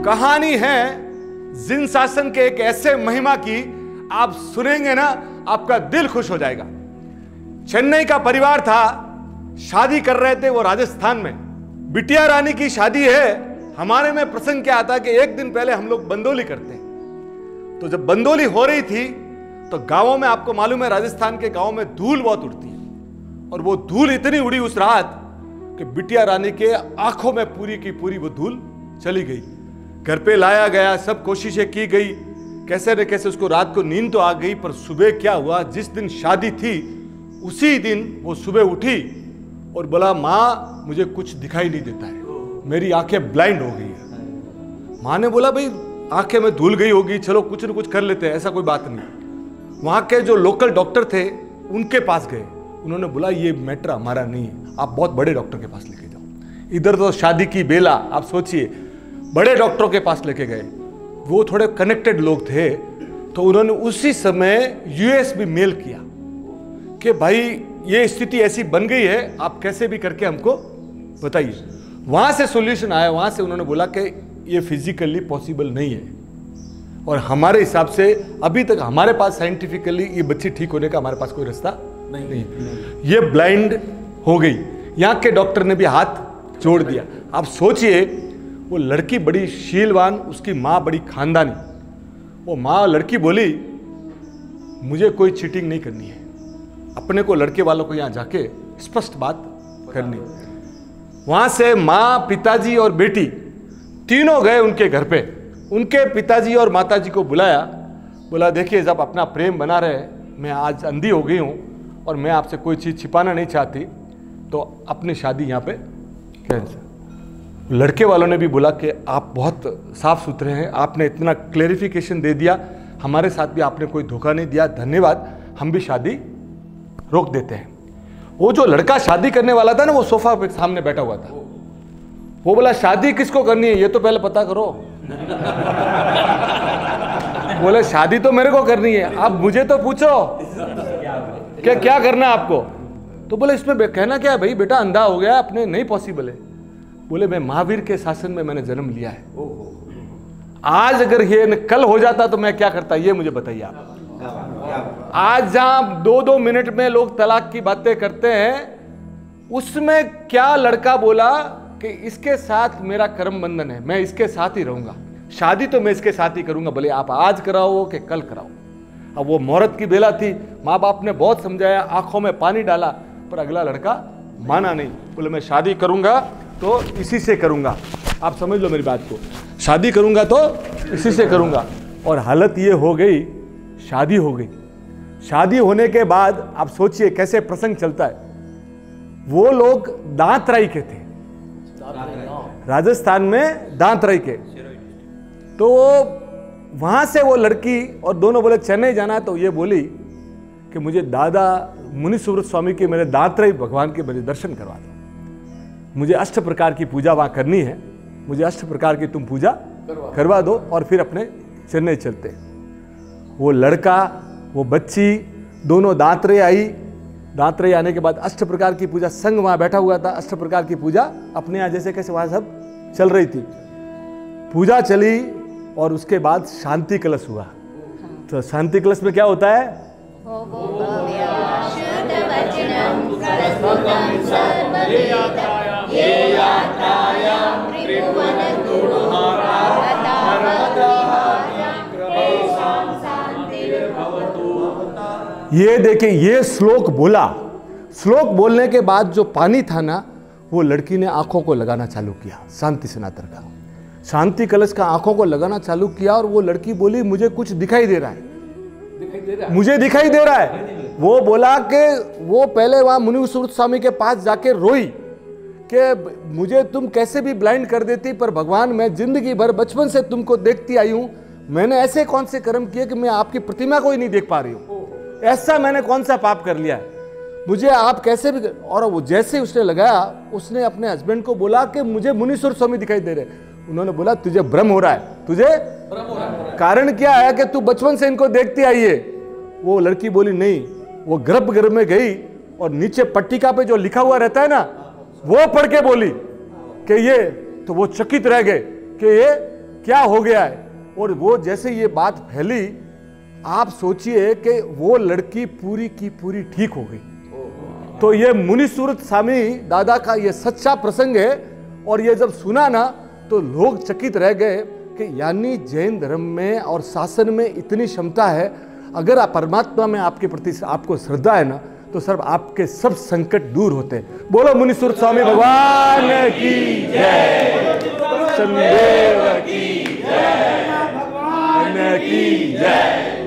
कहानी है जिन शासन के एक ऐसे महिमा की, आप सुनेंगे ना आपका दिल खुश हो जाएगा। चेन्नई का परिवार था, शादी कर रहे थे वो राजस्थान में। बिटिया रानी की शादी है। हमारे में प्रसंग क्या आता कि एक दिन पहले हम लोग बंदोली करते हैं। तो जब बंदोली हो रही थी तो गांवों में, आपको मालूम है राजस्थान के गांवों में धूल बहुत उड़ती है, और वो धूल इतनी उड़ी उस रात कि बिटिया रानी के आंखों में पूरी की पूरी वो धूल चली गई। घर पे लाया गया, सब कोशिशें की गई, कैसे न कैसे उसको रात को नींद तो आ गई। पर सुबह क्या हुआ, जिस दिन शादी थी उसी दिन वो सुबह उठी और बोला, माँ मुझे कुछ दिखाई नहीं देता है, मेरी आंखें ब्लाइंड हो गई है। माँ ने बोला, भाई आंखें में धुल गई होगी, चलो कुछ न कुछ कर लेते हैं, ऐसा कोई बात नहीं। वहां के जो लोकल डॉक्टर थे उनके पास गए। उन्होंने बोला, ये मैटर हमारा नहीं है, आप बहुत बड़े डॉक्टर के पास लेके जाओ। इधर तो शादी की बेला, आप सोचिए, बड़े डॉक्टरों के पास लेके गए। वो थोड़े कनेक्टेड लोग थे, तो उन्होंने उसी समय यूएस भी मेल किया कि भाई ये स्थिति ऐसी बन गई है, आप कैसे भी करके हमको बताइए। वहां से सॉल्यूशन आया। वहां से उन्होंने बोला कि ये फिजिकली पॉसिबल नहीं है, और हमारे हिसाब से अभी तक हमारे पास साइंटिफिकली ये बच्ची ठीक होने का हमारे पास कोई रास्ता नहीं। ये ब्लाइंड हो गई। यहाँ के डॉक्टर ने भी हाथ जोड़ दिया। आप सोचिए, वो लड़की बड़ी शीलवान, उसकी माँ बड़ी खानदानी। वो माँ, लड़की बोली, मुझे कोई चीटिंग नहीं करनी है, अपने को लड़के वालों को यहाँ जाके स्पष्ट बात करनी। वहां से माँ, पिताजी और बेटी तीनों गए उनके घर पे। उनके पिताजी और माताजी को बुलाया, बोला, देखिए जब अपना प्रेम बना रहे, मैं आज अंधी हो गई हूँ और मैं आपसे कोई चीज़ छिपाना नहीं चाहती, तो अपनी शादी यहाँ पे कैंसिल। लड़के वालों ने भी बोला कि आप बहुत साफ सुथरे हैं, आपने इतना क्लेरिफिकेशन दे दिया, हमारे साथ भी आपने कोई धोखा नहीं दिया, धन्यवाद, हम भी शादी रोक देते हैं। वो जो लड़का शादी करने वाला था ना, वो सोफा पे सामने बैठा हुआ था। वो बोला, शादी किसको करनी है ये तो पहले पता करो। बोले, शादी तो मेरे को करनी है, अब मुझे तो पूछो कि क्या करना है आपको। तो बोले, इसमें कहना क्या है भाई, बेटा अंधा हो गया, अपने नहीं पॉसिबल है। बोले, मैं महावीर के शासन में मैंने जन्म लिया है, आज अगर ये कल हो जाता तो मैं क्या करता, ये मुझे बताइए आप। आज जहां 2-2 मिनट में लोग तलाक की बातें करते हैं, उसमें क्या लड़का बोला कि इसके साथ मेरा कर्म बंधन है, मैं इसके साथ ही रहूंगा, शादी तो मैं इसके साथ ही करूंगा, भले आप आज कराओ कि कल कराओ। अब वो मुहूर्त की बेला थी, माँ बाप ने बहुत समझाया, आंखों में पानी डाला, पर अगला लड़का माना नहीं। बोले, मैं शादी करूंगा तो इसी से करूंगा। आप समझ लो मेरी बात को, शादी करूंगा तो इसी से करूंगा। और हालत ये हो गई, शादी हो गई। शादी होने के बाद आप सोचिए कैसे प्रसंग चलता है। वो लोग दांतराई के थे, राजस्थान में दांतराई के। तो वहां से वो लड़की और दोनों बोले चेन्नई जाना है, तो ये बोली कि मुझे दादा मुनि सुब्रत स्वामी के, मेरे दांतराई भगवान के मुझे दर्शन करवा दो, मुझे 8 प्रकार की पूजा वहां करनी है, मुझे 8 प्रकार की तुम पूजा करवा दो, और फिर अपने चेन्नई चलते। वो लड़का, वो बच्ची, दोनों दांतरे आई। दांतरे आने के बाद 8 प्रकार की पूजा, संग वहां बैठा हुआ था, 8 प्रकार की पूजा अपने यहाँ जैसे कैसे वहां सब चल रही थी। पूजा चली और उसके बाद शांति कलश हुआ। तो शांति कलश में क्या होता है, ये देखिए, ये श्लोक बोला। श्लोक बोलने के बाद जो पानी था ना, वो लड़की ने आंखों को लगाना चालू किया, शांति सनातन का, शांति कलश का आंखों को लगाना चालू किया। और वो लड़की बोली, मुझे कुछ दिखाई दे रहा है, मुझे दिखाई दे रहा है। वो बोला कि वो पहले वहां मुनि सुब्रत स्वामी के पास जाके रोई कि मुझे तुम कैसे भी ब्लाइंड कर देती, पर भगवान मैं जिंदगी भर बचपन से तुमको देखती आई हूं, मैंने ऐसे कौन से कर्म किए कि मैं आपकी प्रतिमा को ही नहीं देख पा रही हूं, ऐसा मैंने कौन सा पाप कर लिया है, मुझे आप कैसे भी। और वो जैसे उसने लगाया, उसने अपने हस्बैंड को बोला कि मुझे मुनि सुब्रत स्वामी दिखाई दे रहे। उन्होंने बोला, तुझे भ्रम हो रहा है, तुझे भ्रम हो रहा है, कारण क्या है कि तू बचपन से इनको देखती आई है। वो लड़की बोली, नहीं। वो गर्भ में गई और नीचे पट्टिका पे जो लिखा हुआ रहता है ना, वो पढ़ के बोली कि ये, तो वो चकित रह गए कि ये क्या हो गया है। और वो जैसे ये बात फैली, आप सोचिए कि वो लड़की पूरी की पूरी ठीक हो गई। तो ये मुनिसुरत स्वामी दादा का ये सच्चा प्रसंग है। और ये जब सुना ना तो लोग चकित रह गए कि यानी जैन धर्म में और शासन में इतनी क्षमता है। अगर आप परमात्मा में आपके प्रति आपको श्रद्धा है ना, तो सर आपके सब संकट दूर होते हैं। बोलो मुनिसुरत स्वामी भगवान की जय, शनिदेव की जय, भगवान की जय।